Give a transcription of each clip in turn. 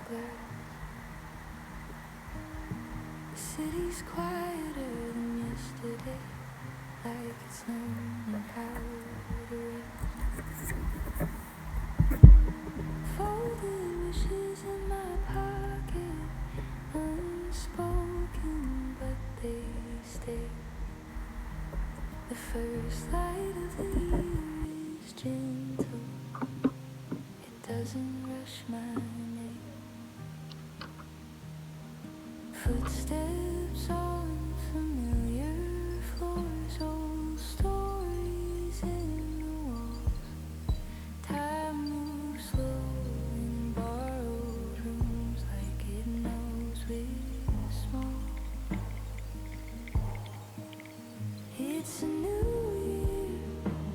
glass. The city's quieter than yesterday, like it's learning how to rest. Folded wishes in my pocket, unspoken, but they stay. The first light of the year is gentle, it doesn't rush my name. Footsteps on familiar floors, old stories in the walls. Time moves slow in borrowed rooms, like it knows we're small. It's a new year,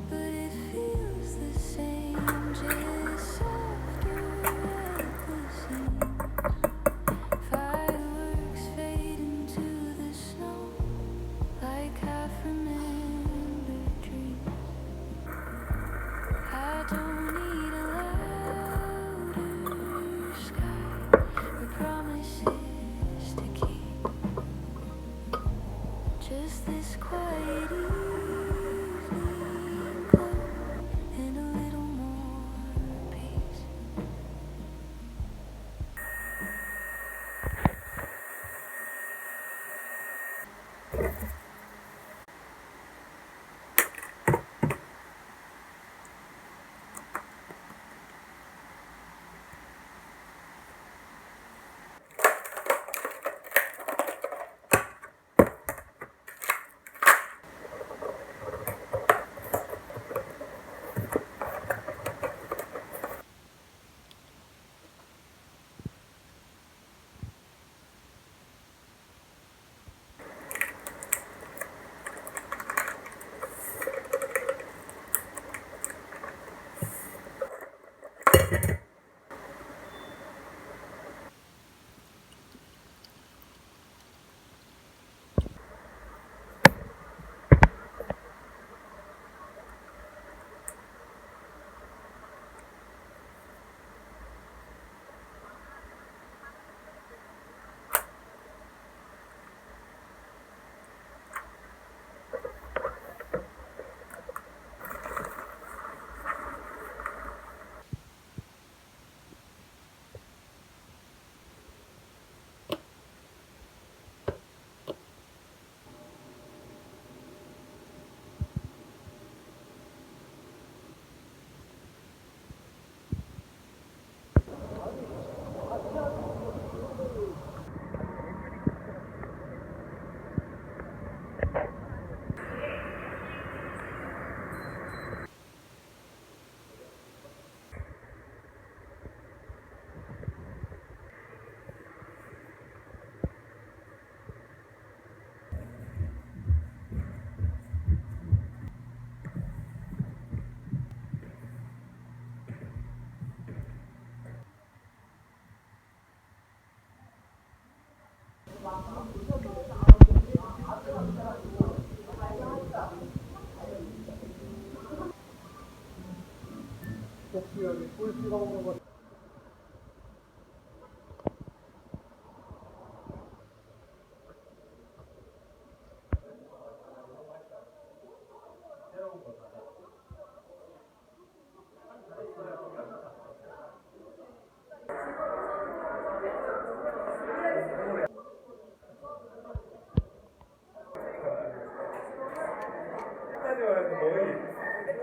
but it feels the same, just softer at the seams. Fireworks fade into the snow, like half remembered dreams. I don't need a louder sky or promises to keep. Just this quiet evening glow and a little more peace.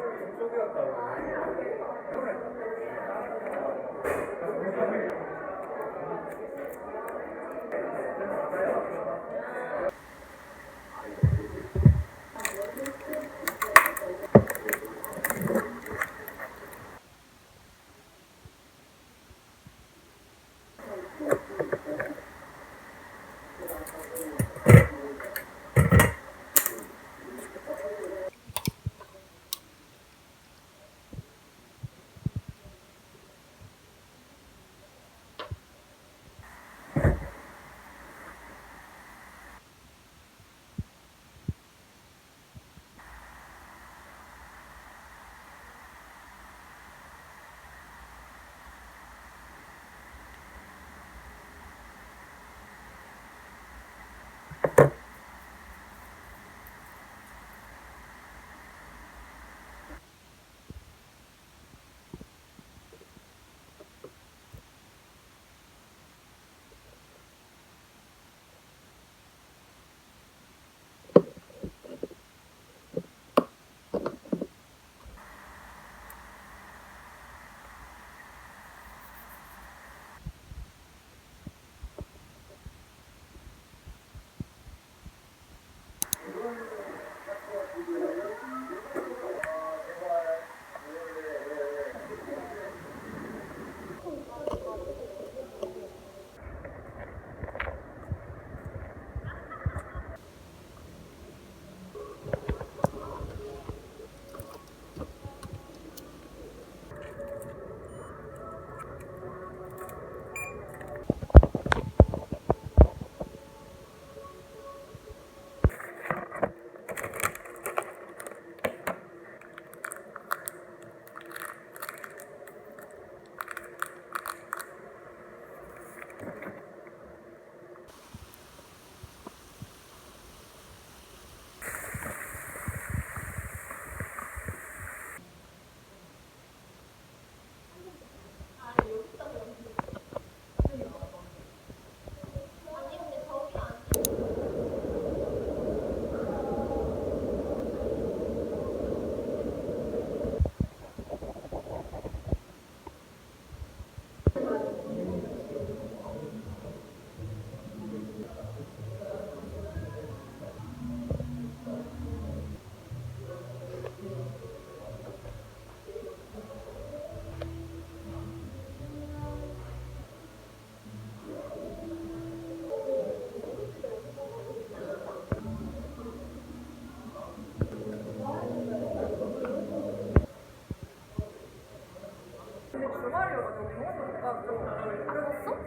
거의 쪽이었다고.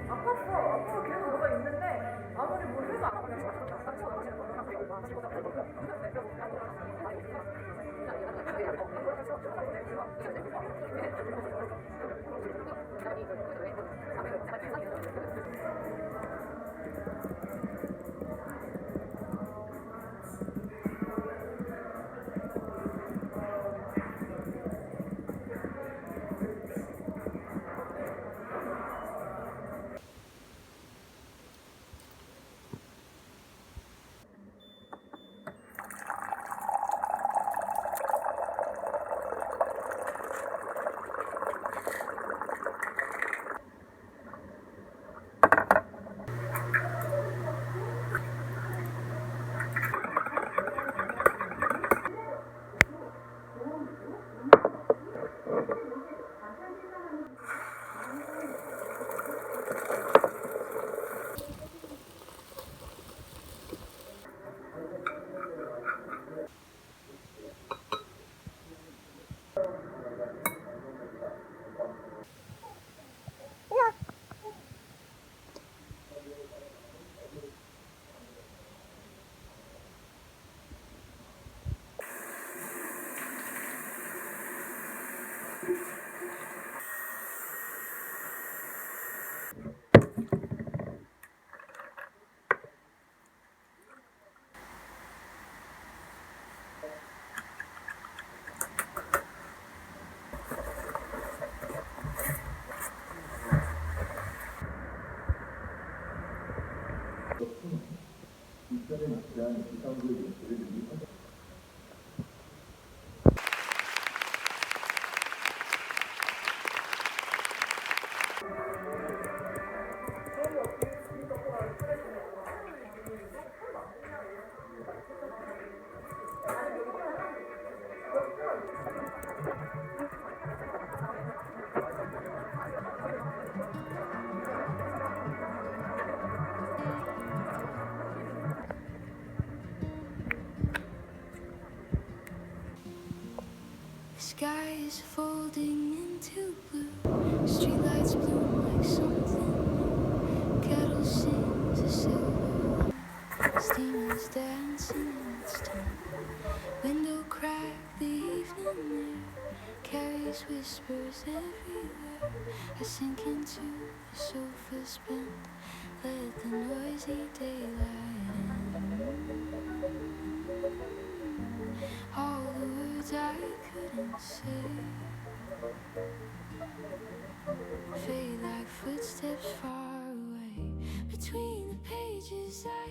아팠어. 계속 뭐가 있는데 아무리 뭘 해도 안 The sky is folding into blue. Streetlights bloom like something new. Kettle sings a silver. Steam is dancing in its time. Window crack, the evening air carries whispers everywhere. I sink into the sofa's bend. Let the noisy daylight in. All the words I couldn't say fade like footsteps far away. Between the pages I